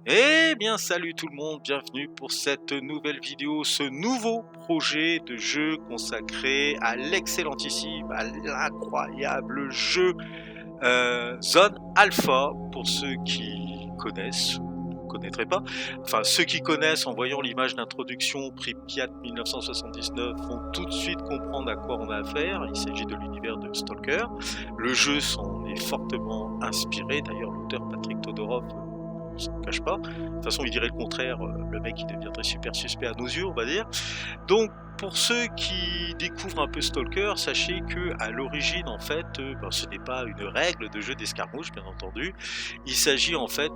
Eh bien salut tout le monde, bienvenue pour cette nouvelle vidéo, ce nouveau projet de jeu consacré à l'excellentissime, à l'incroyable jeu Zone Alpha, pour ceux qui connaissent ou ne connaîtraient pas. Enfin, ceux qui connaissent en voyant l'image d'introduction Pripyat 1979 vont tout de suite comprendre à quoi on a affaire. Il s'agit de l'univers de Stalker. Le jeu s'en est fortement inspiré, d'ailleurs l'auteur Patrick Todorov ne s'en cache pas. De toute façon, il dirait le contraire, le mec il deviendrait super suspect à nos yeux, on va dire. Donc, pour ceux qui découvrent un peu Stalker, sachez que à l'origine, en fait, ce n'est pas une règle de jeu d'escarmouche, bien entendu. Il s'agit en fait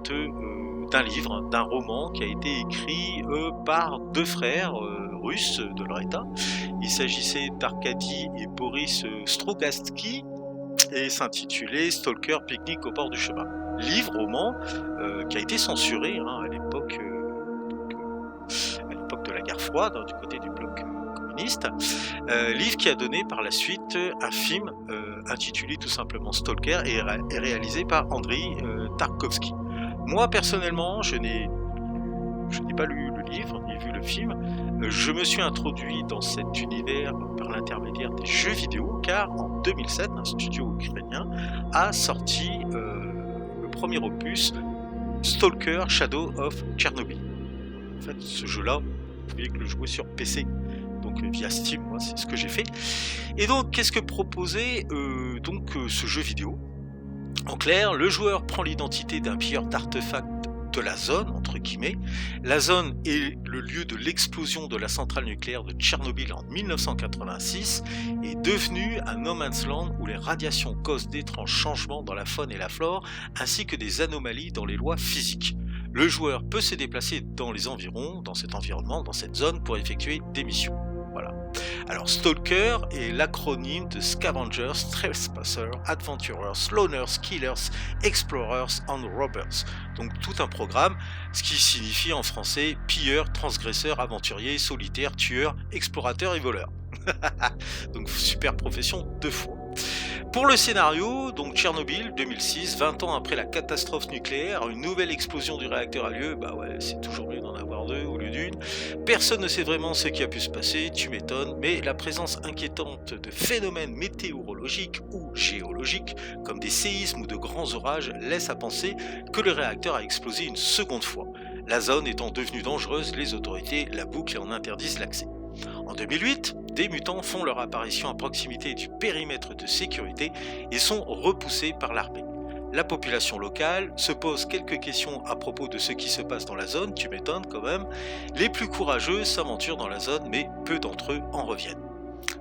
d'un livre, d'un roman qui a été écrit par deux frères russes de leur état. Il s'agissait d'Arkady et Boris Strugatsky et s'intitulait Stalker Pique-nique au bord du chemin. Livre, roman, qui a été censuré à l'époque de la guerre froide, du côté du bloc communiste. Livre qui a donné par la suite un film intitulé tout simplement Stalker et réalisé par Andrei Tarkovsky. Moi personnellement, je n'ai pas lu le livre ni vu le film. Je me suis introduit dans cet univers par l'intermédiaire des jeux vidéo, car en 2007, un studio ukrainien a sorti le premier opus Stalker Shadow of Chernobyl. En fait, ce jeu-là, vous pouvez que le jouer sur PC, donc via Steam, moi c'est ce que j'ai fait. Et donc, qu'est-ce que proposait ce jeu vidéo? En clair, le joueur prend l'identité d'un pilleur d'artefacts de la zone, entre guillemets. La zone est le lieu de l'explosion de la centrale nucléaire de Tchernobyl en 1986 et devenue un no man's land où les radiations causent d'étranges changements dans la faune et la flore, ainsi que des anomalies dans les lois physiques. Le joueur peut se déplacer dans les environs, dans cet environnement, dans cette zone, pour effectuer des missions. Voilà. Alors Stalker est l'acronyme de Scavengers, Trespassers, Adventurers, Loners, Killers, Explorers and Robbers. Donc tout un programme, ce qui signifie en français pilleur, transgresseur, aventurier, solitaire, tueur, explorateur et voleur. Donc super profession deux fois. Pour le scénario, donc Tchernobyl 2006, 20 ans après la catastrophe nucléaire, une nouvelle explosion du réacteur a lieu. Bah ouais, c'est toujours mieux d'en avoir deux au lieu d'une. Personne ne sait vraiment ce qui a pu se passer, tu m'étonnes, mais la présence inquiétante de phénomènes météorologiques ou géologiques, comme des séismes ou de grands orages, laisse à penser que le réacteur a explosé une seconde fois. La zone étant devenue dangereuse, les autorités la bouclent et en interdisent l'accès. En 2008, des mutants font leur apparition à proximité du périmètre de sécurité et sont repoussés par l'armée. La population locale se pose quelques questions à propos de ce qui se passe dans la zone, tu m'étonnes quand même. Les plus courageux s'aventurent dans la zone, mais peu d'entre eux en reviennent.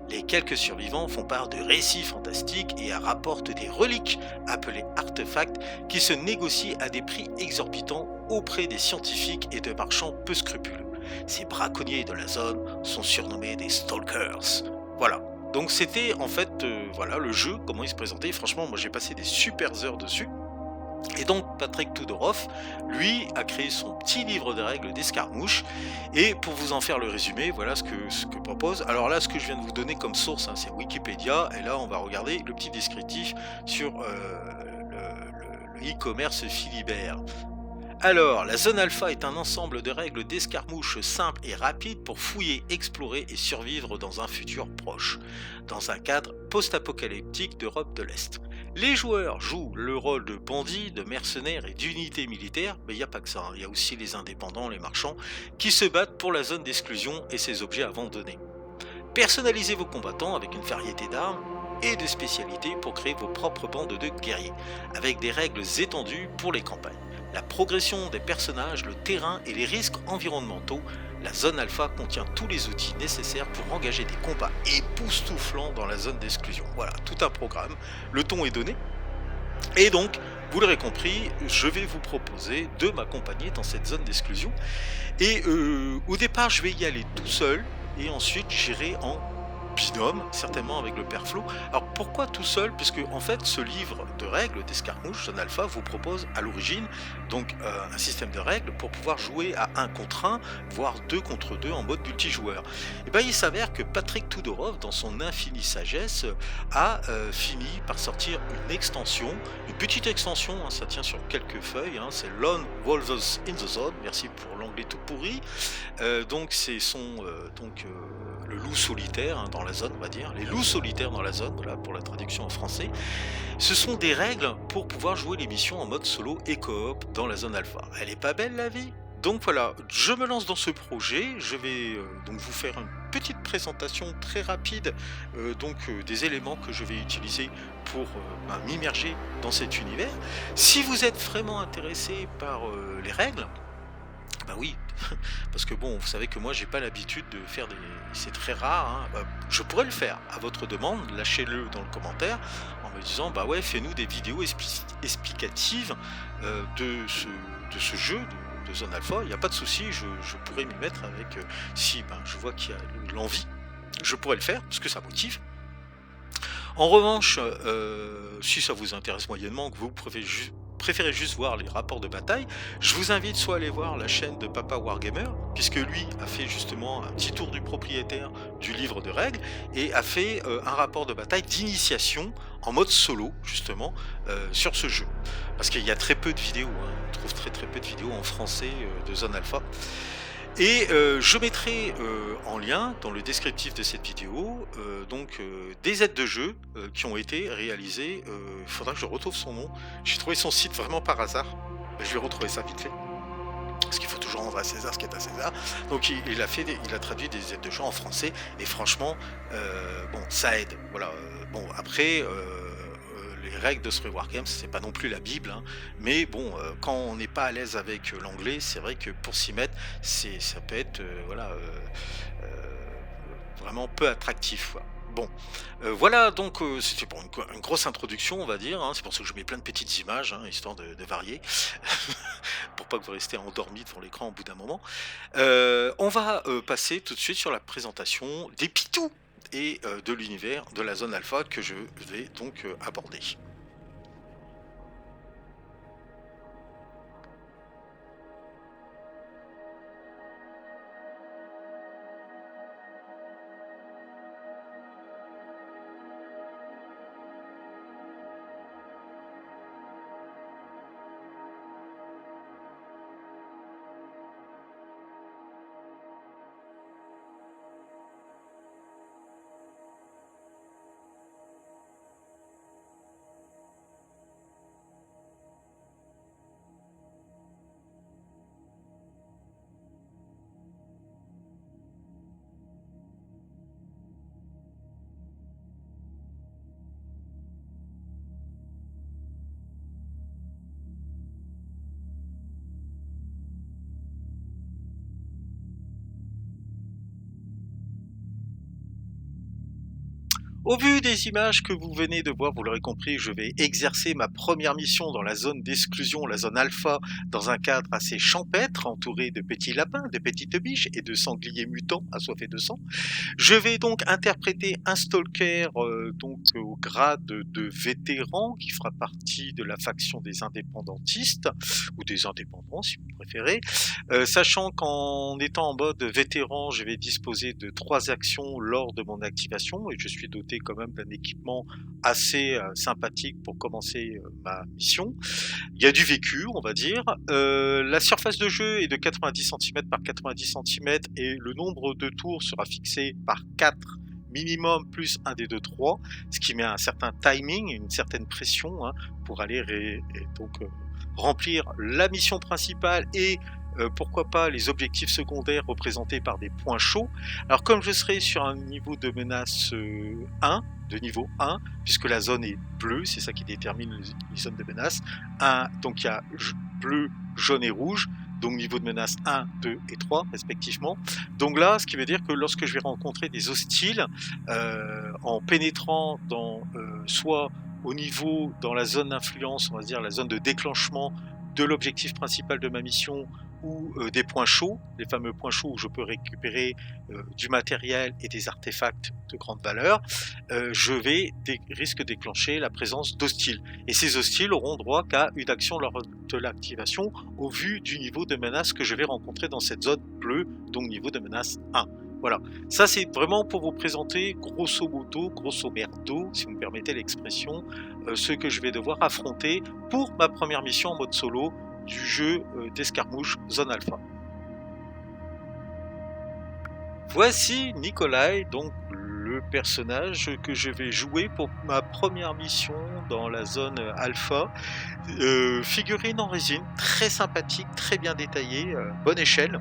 Les quelques survivants font part de récits fantastiques et rapportent des reliques appelées artefacts qui se négocient à des prix exorbitants auprès des scientifiques et de marchands peu scrupuleux. Ces braconniers de la zone sont surnommés des Stalkers. Voilà. Donc c'était en fait le jeu, comment il se présentait. Franchement, moi j'ai passé des super heures dessus. Et donc Patrick Todorov, lui, a créé son petit livre de règles d'escarmouche. Et pour vous en faire le résumé, voilà ce que propose. Alors là, ce que je viens de vous donner comme source, c'est Wikipédia. Et là, on va regarder le petit descriptif sur le e-commerce Philibert. Alors, la zone alpha est un ensemble de règles d'escarmouche simples et rapides pour fouiller, explorer et survivre dans un futur proche, dans un cadre post-apocalyptique d'Europe de l'Est. Les joueurs jouent le rôle de bandits, de mercenaires et d'unités militaires, mais il n'y a pas que ça, il y a aussi les indépendants, les marchands, qui se battent pour la zone d'exclusion et ses objets abandonnés. Personnalisez vos combattants avec une variété d'armes et de spécialités pour créer vos propres bandes de guerriers, avec des règles étendues pour les campagnes. La progression des personnages, le terrain et les risques environnementaux, la zone alpha contient tous les outils nécessaires pour engager des combats époustouflants dans la zone d'exclusion. Voilà, tout un programme, le ton est donné. Et donc, vous l'aurez compris, je vais vous proposer de m'accompagner dans cette zone d'exclusion. Et au départ, je vais y aller tout seul, et ensuite j'irai en binôme, certainement avec le père Flo. Alors pourquoi tout seul? Puisque en fait, ce livre de règles d'escarmouche, Zone Alpha, vous propose à l'origine donc un système de règles pour pouvoir jouer à un contre un, voire 2 contre 2 en mode multijoueur. Et ben il s'avère que Patrick Tudorov, dans son infinie sagesse, a fini par sortir une petite extension, hein, ça tient sur quelques feuilles, hein, c'est Lone Wolves in the Zone, merci pour l'anglais tout pourri. Donc c'est le loup solitaire, hein, dans la zone, on va dire, les loups solitaires dans la zone, voilà pour la traduction en français. Ce sont des règles pour pouvoir jouer les missions en mode solo et coop dans la zone alpha. Elle est pas belle la vie? Donc voilà, je me lance dans ce projet, je vais donc vous faire une petite présentation très rapide des éléments que je vais utiliser pour m'immerger dans cet univers. Si vous êtes vraiment intéressé par les règles, bah oui, parce que bon, vous savez que moi j'ai pas l'habitude de faire des. C'est très rare, hein. Je pourrais le faire à votre demande, lâchez-le dans le commentaire en me disant bah ouais, fais-nous des vidéos explicatives de ce jeu de Zone Alpha. Il n'y a pas de souci, je pourrais m'y mettre avec si ben, je vois qu'il y a l'envie, je pourrais le faire parce que ça motive. En revanche, si ça vous intéresse moyennement, que vous préférez juste voir les rapports de bataille, je vous invite soit à aller voir la chaîne de Papa Wargamer, puisque lui a fait justement un petit tour du propriétaire du livre de règles, et a fait un rapport de bataille d'initiation en mode solo, justement, sur ce jeu. Parce qu'il y a très peu de vidéos, hein, on trouve très peu de vidéos en français de Zone Alpha. Et je mettrai en lien dans le descriptif de cette vidéo des aides de jeu qui ont été réalisées. Il faudra que je retrouve son nom. J'ai trouvé son site vraiment par hasard. Je vais retrouver ça vite fait. Parce qu'il faut toujours rendre à César ce qui est à César. Donc il a traduit des aides de jeu en français et franchement, bon, ça aide. Voilà. Bon après. Les règles de Story Wargames, c'est pas non plus la Bible, hein, mais bon, quand on n'est pas à l'aise avec l'anglais, c'est vrai que pour s'y mettre, ça peut être vraiment peu attractif, quoi. Bon, voilà donc c'était pour une grosse introduction, on va dire, hein, c'est pour ça que je mets plein de petites images, hein, histoire de varier, pour pas que vous restiez endormi devant l'écran au bout d'un moment. On va passer tout de suite sur la présentation des pitous et de l'univers de la zone alpha que je vais donc aborder. Au vu des images que vous venez de voir, vous l'aurez compris, je vais exercer ma première mission dans la zone d'exclusion, la zone alpha, dans un cadre assez champêtre, entouré de petits lapins, de petites biches et de sangliers mutants assoiffés de sang. Je vais donc interpréter un stalker au grade de vétéran qui fera partie de la faction des indépendantistes, ou des indépendants si vous préférez, sachant qu'en étant en mode vétéran, je vais disposer de 3 actions lors de mon activation et je suis doté quand même d'un équipement assez sympathique pour commencer ma mission. Il y a du vécu, on va dire. La surface de jeu est de 90 cm par 90 cm et le nombre de tours sera fixé par 4 minimum plus un des 2-3, ce qui met un certain timing, une certaine pression hein, pour aller remplir la mission principale et pourquoi pas les objectifs secondaires représentés par des points chauds. Alors comme je serai sur un niveau de menace 1, de niveau 1, puisque la zone est bleue, c'est ça qui détermine les zones de menace, donc il y a bleu, jaune et rouge, donc niveau de menace 1, 2 et 3 respectivement. Donc là, ce qui veut dire que lorsque je vais rencontrer des hostiles, en pénétrant dans soit au niveau, dans la zone d'influence, on va dire la zone de déclenchement de l'objectif principal de ma mission ou des points chauds, les fameux points chauds où je peux récupérer du matériel et des artefacts de grande valeur, je risque de déclencher la présence d'hostiles. Et ces hostiles auront droit qu'à une action lors de l'activation au vu du niveau de menace que je vais rencontrer dans cette zone bleue, donc niveau de menace 1. Voilà, ça c'est vraiment pour vous présenter grosso modo, grosso merdo, si vous me permettez l'expression, ce que je vais devoir affronter pour ma première mission en mode solo du jeu d'escarmouche Zone Alpha. Voici Nikolai, donc le personnage que je vais jouer pour ma première mission dans la zone Alpha. Figurine en résine, très sympathique, très bien détaillée, bonne échelle.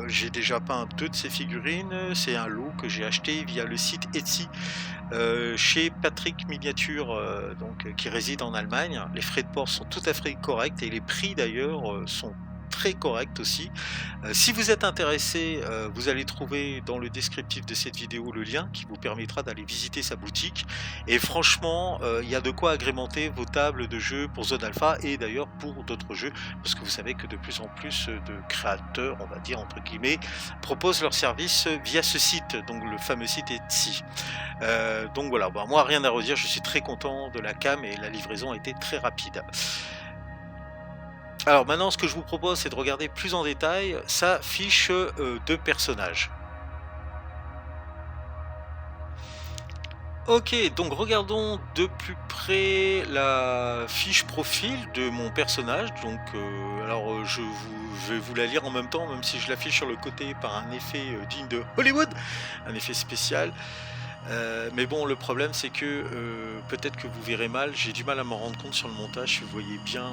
J'ai déjà peint 2 de ces figurines, c'est un lot que j'ai acheté via le site Etsy chez Patrick Miniature, qui réside en Allemagne. Les frais de port sont tout à fait corrects et les prix d'ailleurs sont très corrects aussi. Si vous êtes intéressé, vous allez trouver dans le descriptif de cette vidéo le lien qui vous permettra d'aller visiter sa boutique. Et franchement, il y a de quoi agrémenter vos tables de jeux pour Zone Alpha et d'ailleurs pour d'autres jeux, parce que vous savez que de plus en plus de créateurs, on va dire entre guillemets, proposent leurs services via ce site, donc le fameux site Etsy. Donc voilà, moi rien à redire, je suis très content de la cam et la livraison a été très rapide. Alors maintenant, ce que je vous propose, c'est de regarder plus en détail sa fiche de personnage. Ok, donc regardons de plus près la fiche profil de mon personnage. Donc, je vais vous la lire en même temps, même si je l'affiche sur le côté par un effet digne de Hollywood, un effet spécial. Mais bon, le problème c'est que peut-être que vous verrez mal, j'ai du mal à m'en rendre compte sur le montage si vous voyez bien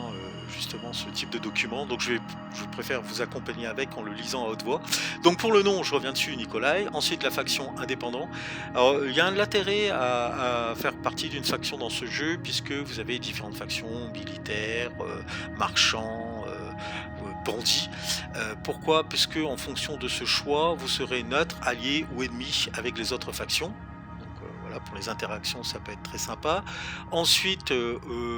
justement ce type de document, donc je préfère vous accompagner avec en le lisant à haute voix. Donc pour le nom, je reviens dessus, Nikolai. Ensuite la faction indépendant. Alors il y a un intérêt à faire partie d'une faction dans ce jeu, puisque vous avez différentes factions, militaires, marchands, bandits. Pourquoi? Puisque en fonction de ce choix, vous serez neutre, allié ou ennemi avec les autres factions. Pour les interactions, ça peut être très sympa. Ensuite,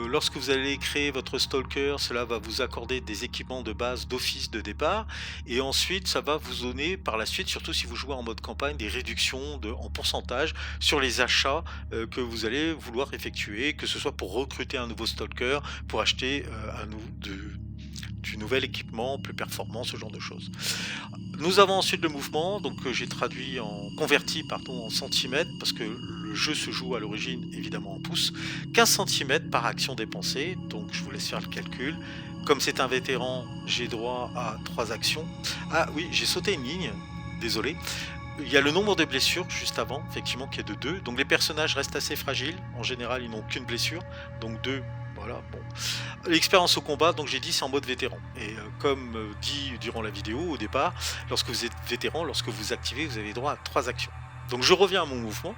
lorsque vous allez créer votre stalker, cela va vous accorder des équipements de base d'office de départ. Et ensuite, ça va vous donner par la suite, surtout si vous jouez en mode campagne, des réductions en pourcentage sur les achats que vous allez vouloir effectuer, que ce soit pour recruter un nouveau stalker, pour acheter du nouvel équipement plus performant, ce genre de choses. Nous avons ensuite le mouvement, donc j'ai converti en centimètres, parce que le jeu se joue à l'origine évidemment en pouces. 15 cm par action dépensée, donc je vous laisse faire le calcul. Comme c'est un vétéran, j'ai droit à 3 actions. Ah oui, j'ai sauté une ligne, désolé. Il y a le nombre de blessures juste avant, effectivement, qui est de 2. Donc les personnages restent assez fragiles. En général, ils n'ont qu'une blessure. Donc 2, voilà, bon. L'expérience au combat, donc j'ai dit, c'est en mode vétéran. Et comme dit durant la vidéo, au départ, lorsque vous êtes vétéran, lorsque vous activez, vous avez droit à 3 actions. Donc je reviens à mon mouvement.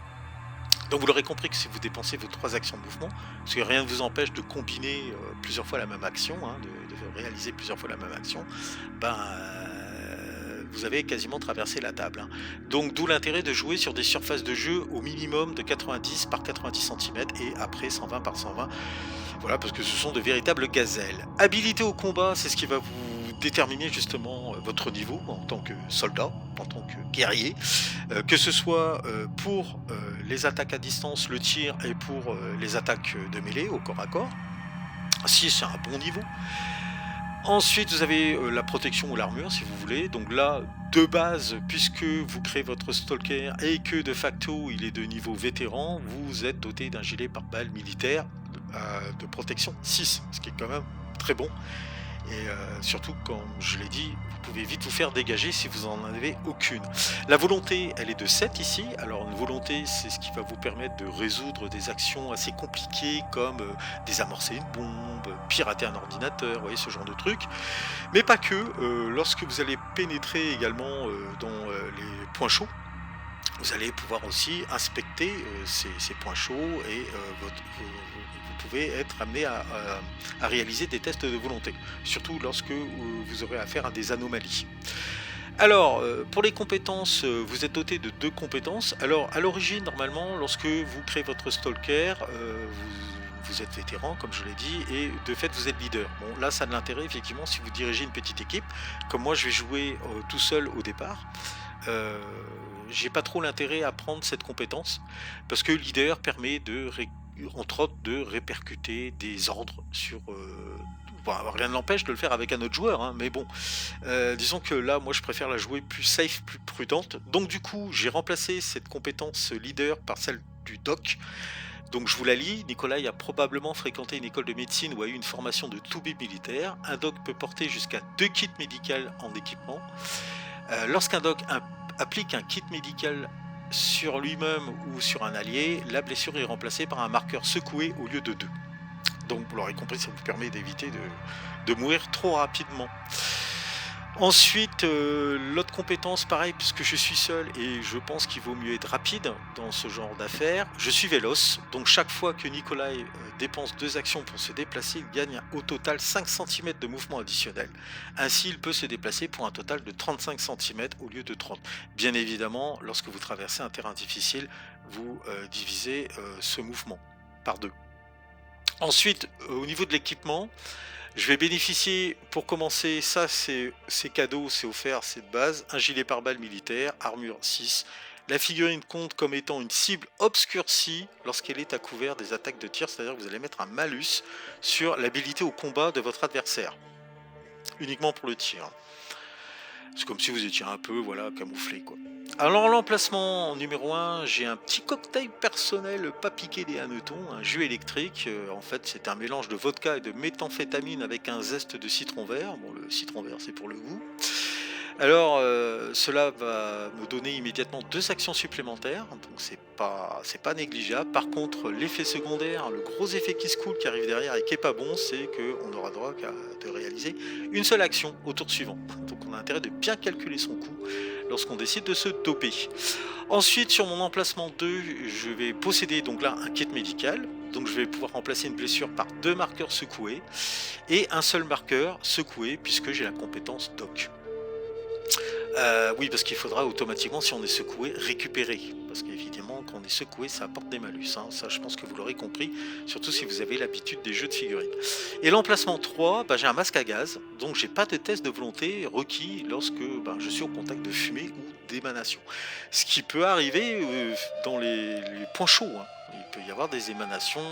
Donc vous l'aurez compris que si vous dépensez vos 3 actions de mouvement, parce que rien ne vous empêche de combiner plusieurs fois la même action, de réaliser plusieurs fois la même action, vous avez quasiment traversé la table. Donc d'où l'intérêt de jouer sur des surfaces de jeu au minimum de 90 par 90 cm et après 120 par 120. Voilà, parce que ce sont de véritables gazelles. Habilité au combat, c'est ce qui va vous déterminer justement votre niveau en tant que soldat, en tant que guerrier, que ce soit pour les attaques à distance, le tir, et pour les attaques de mêlée au corps à corps. Si c'est un bon niveau. Ensuite, vous avez la protection ou l'armure, si vous voulez. Donc là, de base, puisque vous créez votre stalker et que de facto, il est de niveau vétéran, vous êtes doté d'un gilet pare-balles militaire de protection 6, ce qui est quand même très bon. Et surtout, comme je l'ai dit, vous pouvez vite vous faire dégager si vous n'en avez aucune. La volonté, elle est de 7 ici. Alors une volonté, c'est ce qui va vous permettre de résoudre des actions assez compliquées comme désamorcer une bombe, pirater un ordinateur, vous voyez, ce genre de truc. Mais pas que, lorsque vous allez pénétrer également dans les points chauds, vous allez pouvoir aussi inspecter ces points chauds et vous pouvez être amené à réaliser des tests de volonté, surtout lorsque vous aurez affaire à des anomalies. Alors, pour les compétences, vous êtes doté de 2 compétences. Alors, à l'origine, normalement, lorsque vous créez votre stalker, vous êtes vétéran, comme je l'ai dit, et de fait vous êtes leader. Bon, là ça a de l'intérêt effectivement si vous dirigez une petite équipe, comme moi je vais jouer tout seul au départ. euh, j'ai pas trop l'intérêt à prendre cette compétence, parce que leader permet entre autres de répercuter des ordres sur... bon, rien ne l'empêche de le faire avec un autre joueur, hein, mais bon, disons que là, moi, je préfère la jouer plus safe, plus prudente. Donc, du coup, j'ai remplacé cette compétence leader par celle du doc. Donc, je vous la lis. Nicolas a probablement fréquenté une école de médecine ou a eu une formation de toubib militaire. Un doc peut porter jusqu'à 2 kits médicaux en équipement. Lorsqu'un doc applique un kit médical sur lui-même ou sur un allié, la blessure est remplacée par un marqueur secoué au lieu de 2. Donc, vous l'aurez compris, ça vous permet d'éviter de mourir trop rapidement. Ensuite, l'autre compétence, pareil, puisque je suis seul et je pense qu'il vaut mieux être rapide dans ce genre d'affaires, je suis véloce. Donc, chaque fois que Nicolas dépense 2 actions pour se déplacer, il gagne au total 5 cm de mouvement additionnel. Ainsi, il peut se déplacer pour un total de 35 cm au lieu de 30. Bien évidemment, lorsque vous traversez un terrain difficile, vous divisez ce mouvement par 2. Ensuite, au niveau de l'équipement, je vais bénéficier, pour commencer, ça c'est cadeau, c'est offert, c'est de base, un gilet pare-balles militaire, armure 6. La figurine compte comme étant une cible obscurcie lorsqu'elle est à couvert des attaques de tir, c'est-à-dire que vous allez mettre un malus sur l'habilité au combat de votre adversaire, uniquement pour le tir. C'est comme si vous étiez un peu, voilà, camouflé, quoi. Alors, l'emplacement numéro 1, j'ai un petit cocktail personnel pas piqué des hannetons, un jus électrique. En fait, c'est un mélange de vodka et de méthamphétamine avec un zeste de citron vert. Bon, le citron vert, c'est pour le goût. Alors, cela va me donner immédiatement 2 actions supplémentaires, donc c'est pas négligeable. Par contre, l'effet secondaire, le gros effet qui se coule qui arrive derrière et qui est pas bon, c'est qu'on aura droit de réaliser une seule action au tour suivant. Donc on a intérêt de bien calculer son coût lorsqu'on décide de se doper. Ensuite, sur mon emplacement 2, je vais posséder donc là un kit médical. Donc je vais pouvoir remplacer une blessure par 2 marqueurs secoués et un seul marqueur secoué puisque j'ai la compétence doc. Oui, parce qu'il faudra automatiquement, si on est secoué, récupérer. Parce qu'évidemment, quand on est secoué, ça apporte des malus. Hein. Ça, je pense que vous l'aurez compris, surtout si vous avez l'habitude des jeux de figurines. Et l'emplacement 3, j'ai un masque à gaz, donc j'ai pas de test de volonté requis lorsque je suis au contact de fumée ou d'émanation. Ce qui peut arriver dans les points chauds. Hein. Il peut y avoir des émanations,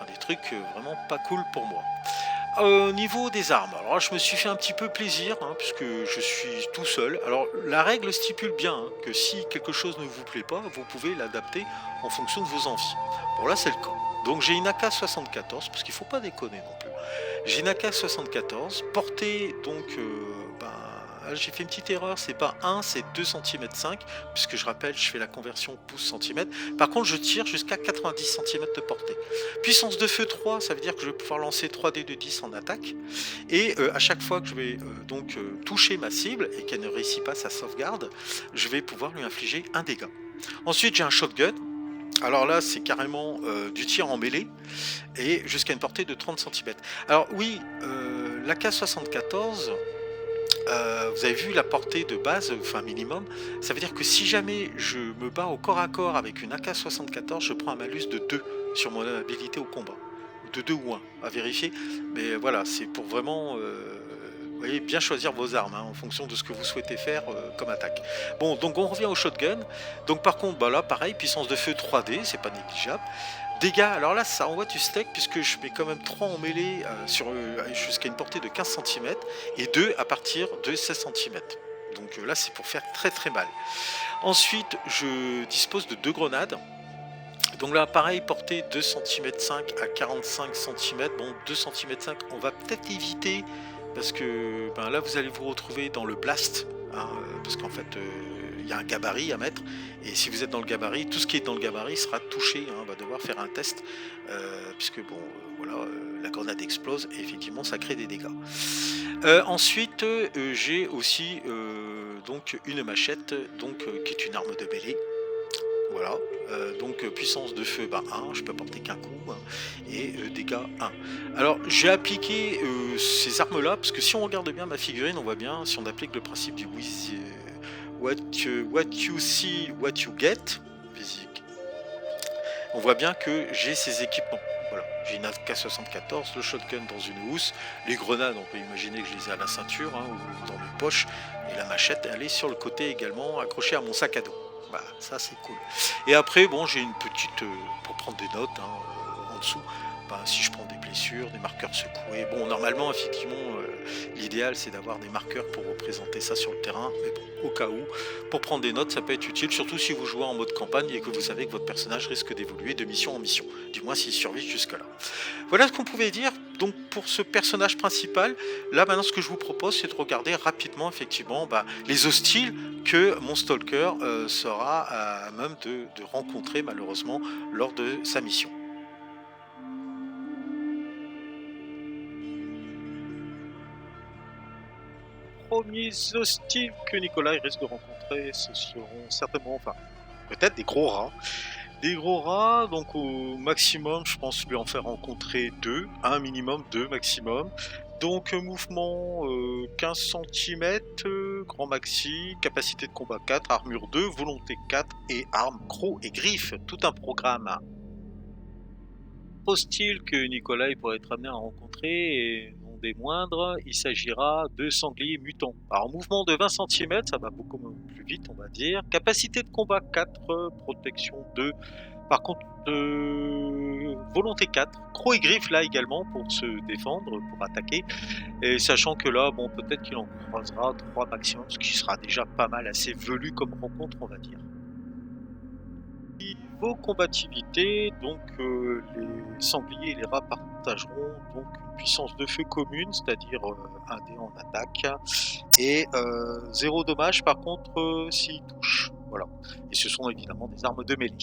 des trucs vraiment pas cool pour moi. Au niveau des armes, alors là, je me suis fait un petit peu plaisir, hein, puisque je suis tout seul. Alors la règle stipule bien que si quelque chose ne vous plaît pas, vous pouvez l'adapter en fonction de vos envies. Bon là c'est le cas. Donc j'ai une AK-74, parce qu'il ne faut pas déconner non plus. J'ai une AK-74 portée donc... j'ai fait une petite erreur, c'est pas 1, c'est 2 cm 5, puisque je rappelle, je fais la conversion pouce-centimètre. Par contre, je tire jusqu'à 90 cm de portée. Puissance de feu 3, ça veut dire que je vais pouvoir lancer 3 dés de 10 en attaque. Et à chaque fois que je vais toucher ma cible et qu'elle ne réussit pas sa sauvegarde, je vais pouvoir lui infliger un dégât. Ensuite, j'ai un shotgun. Alors là, c'est carrément du tir en mêlée et jusqu'à une portée de 30 cm. Alors oui, l'AK-74... vous avez vu la portée de base, enfin minimum, ça veut dire que si jamais je me bats au corps à corps avec une AK-74, je prends un malus de 2 sur mon habilité au combat. De 2 ou 1, à vérifier. Mais voilà, c'est pour vraiment vous voyez, bien choisir vos armes en fonction de ce que vous souhaitez faire comme attaque. Bon, donc on revient au shotgun. Donc par contre, là, pareil, puissance de feu 3D, c'est pas négligeable. Dégâts, alors là ça envoie du steak puisque je mets quand même 3 en mêlée jusqu'à une portée de 15 cm et 2 à partir de 16 cm. Donc là c'est pour faire très très mal. Ensuite je dispose de 2 grenades. Donc là pareil, portée 2 cm 5 à 45 cm. Bon 2 cm 5 on va peut-être éviter parce que là vous allez vous retrouver dans le blast. Parce qu'en fait il y a un gabarit à mettre et si vous êtes dans le gabarit, tout ce qui est dans le gabarit sera touché, on va devoir faire un test puisque la grenade explose et effectivement ça crée des dégâts. Ensuite j'ai aussi donc une machette qui est une arme de mêlée. Voilà, donc puissance de feu 1, je peux porter qu'un coup et dégâts 1. Alors j'ai appliqué ces armes là parce que si on regarde bien ma figurine, on voit bien si on applique le principe du what you see, what you get, physique. On voit bien que j'ai ces équipements. Voilà, j'ai une AK-74, le shotgun dans une housse, les grenades, on peut imaginer que je les ai à la ceinture hein, ou dans mes poches, et la machette, elle est sur le côté également, accrochée à mon sac à dos. Bah, ça c'est cool. Et après, bon, j'ai une petite, pour prendre des notes hein, en dessous, bah, si je prends des blessures, des marqueurs secoués. Bon, normalement, effectivement, l'idéal c'est d'avoir des marqueurs pour représenter ça sur le terrain, mais bon, au cas où, pour prendre des notes, ça peut être utile, surtout si vous jouez en mode campagne et que vous savez que votre personnage risque d'évoluer de mission en mission, du moins s'il survit jusque-là. Voilà ce qu'on pouvait dire donc pour ce personnage principal. Là maintenant ce que je vous propose c'est de regarder rapidement effectivement bah, les hostiles que mon stalker sera à même de rencontrer malheureusement lors de sa mission. Premiers hostiles que Nicolas risque de rencontrer, ce seront certainement, enfin peut-être des gros rats. Des gros rats, donc au maximum, je pense lui en faire rencontrer deux, un minimum, deux maximum. Donc mouvement 15 cm, grand maxi, capacité de combat 4, armure 2, volonté 4 et armes, crocs et griffes, tout un programme. Hostile que Nicolas pourrait être amené à rencontrer, et non des moindres, il s'agira de sangliers mutants. Alors mouvement de 20 cm, ça va beaucoup plus vite on va dire. Capacité de combat 4, protection 2. Par contre, volonté 4, crocs et griffes là également pour se défendre, pour attaquer. Et sachant que là, bon, peut-être qu'il en croisera 3 maximum, ce qui sera déjà pas mal, assez velu comme rencontre, on va dire. Niveau combativité, donc les sangliers et les rats partageront donc une puissance de feu commune, c'est-à-dire 1 dé en attaque, et 0 dommage par contre s'ils touchent. Voilà. Et ce sont évidemment des armes de mêlée.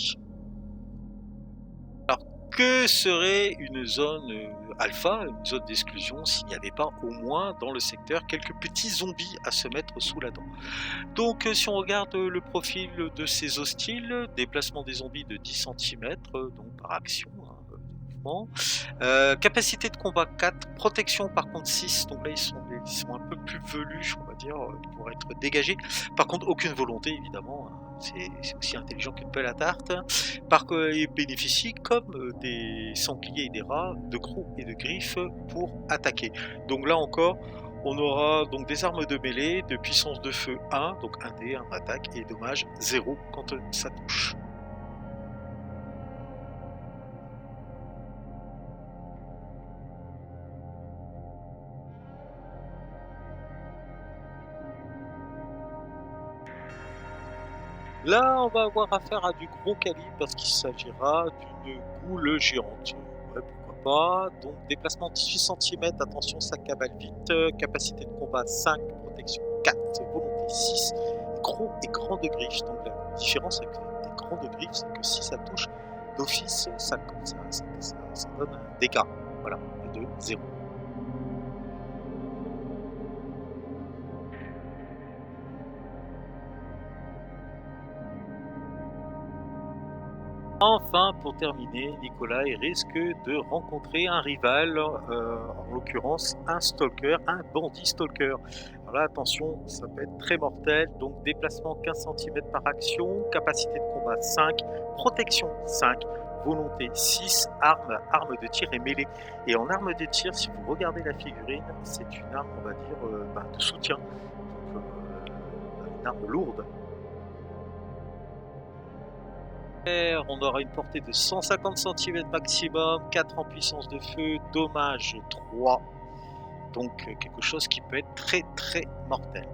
Que serait une zone alpha, une zone d'exclusion, s'il n'y avait pas au moins dans le secteur quelques petits zombies à se mettre sous la dent. Donc si on regarde le profil de ces hostiles, déplacement des zombies de 10 cm, donc par action, hein, de mouvement. Capacité de combat 4, protection par contre 6, donc là ils sont un peu plus velus, on va dire, ils pourraient être dégagés. Par contre aucune volonté évidemment, hein. C'est aussi intelligent qu'une pelle à tarte. Il bénéficie, comme des sangliers et des rats, de crocs et de griffes pour attaquer. Donc là encore, on aura donc des armes de mêlée de puissance de feu 1, donc 1 dé, 1 attaque, et dommage 0 quand ça touche. Là, on va avoir affaire à du gros calibre parce qu'il s'agira d'une goule géante. Ouais, pourquoi pas. Donc, déplacement 18 cm, attention, ça cabale vite. Capacité de combat 5, protection 4, volonté 6, gros et grand de griffes. Donc, la différence avec les grands de griffes, c'est que si ça touche d'office, ça donne un dégât. Voilà, de 0. Enfin, pour terminer, Nicolas risque de rencontrer un rival, en l'occurrence un stalker, un bandit stalker. Alors là, attention, ça peut être très mortel. Donc déplacement 15 cm par action, capacité de combat 5, protection 5, volonté 6, arme de tir et mêlée. Et en arme de tir, si vous regardez la figurine, c'est une arme, on va dire, de soutien. Donc, une arme lourde. On aura une portée de 150 cm maximum, 4 en puissance de feu, dommage 3. Donc quelque chose qui peut être très très mortel.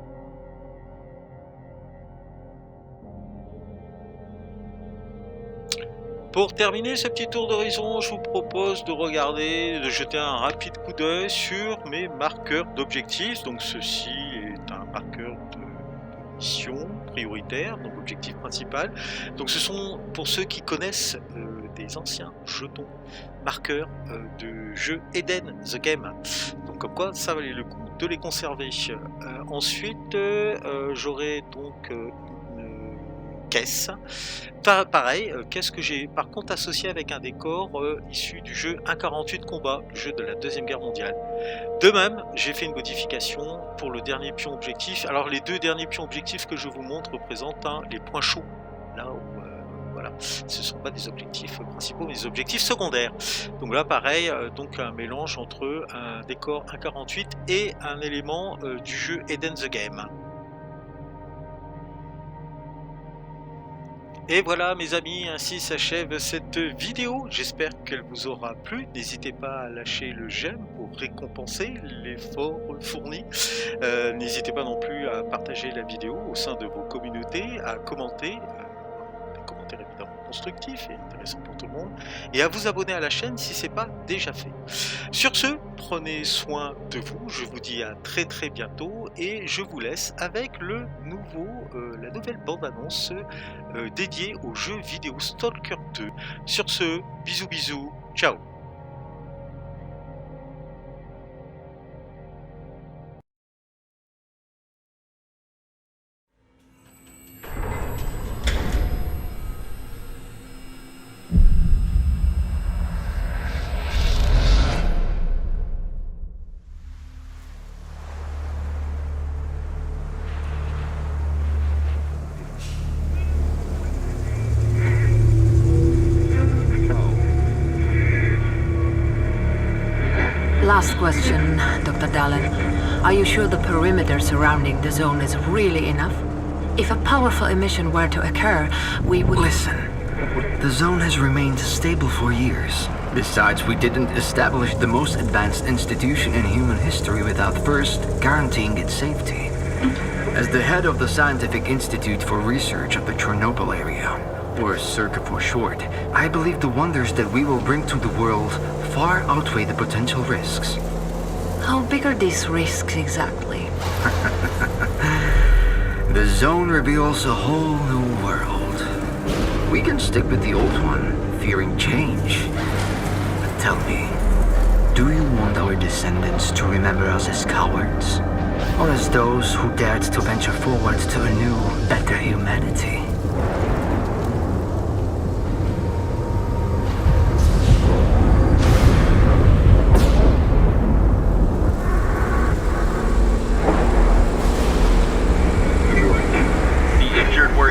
Pour terminer ce petit tour d'horizon, je vous propose de regarder, de jeter un rapide coup d'œil sur mes marqueurs d'objectifs. Donc ceci est un marqueur de mission prioritaire, donc objectif principal. Donc ce sont, pour ceux qui connaissent des anciens jetons marqueurs de jeu Eden The Game. Donc comme quoi ça valait le coup de les conserver. Ensuite j'aurai donc une caisse. Pareil, qu'est-ce que j'ai par contre associé avec un décor issu du jeu 1.48 Combat, le jeu de la Deuxième Guerre mondiale. De même, j'ai fait une modification pour le dernier pion objectif. Alors les deux derniers pions objectifs que je vous montre représentent les points chauds, là où voilà, Ce ne sont pas des objectifs principaux, mais des objectifs secondaires. Donc là, pareil, donc un mélange entre un décor 1.48 et un élément du jeu Eden the Game. Et voilà mes amis, ainsi s'achève cette vidéo, j'espère qu'elle vous aura plu, n'hésitez pas à lâcher le j'aime pour récompenser l'effort fourni, n'hésitez pas non plus à partager la vidéo au sein de vos communautés, à commenter, des commentaires évidemment constructifs et intéressants pour tout le monde, et à vous abonner à la chaîne si ce n'est pas déjà fait. Sur ce, prenez soin de vous, je vous dis à très bientôt, et je vous laisse avec la nouvelle bande-annonce dédiée au jeu vidéo Stalker 2. Sur ce, bisous, ciao. Last question, Dr. Dallin. Are you sure the perimeter surrounding the zone is really enough? If a powerful emission were to occur, we would... Listen, the zone has remained stable for years. Besides, we didn't establish the most advanced institution in human history without first guaranteeing its safety. As the head of the Scientific Institute for Research of the Chernobyl area, or CERCA for short, I believe the wonders that we will bring to the world far outweigh the potential risks. How big are these risks exactly? The zone reveals a whole new world. We can stick with the old one, fearing change. But tell me, do you want our descendants to remember us as cowards? Or as those who dared to venture forward to a new, better humanity?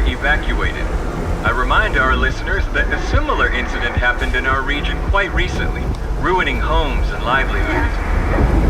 Evacuated. I remind our listeners that a similar incident happened in our region quite recently, ruining homes and livelihoods.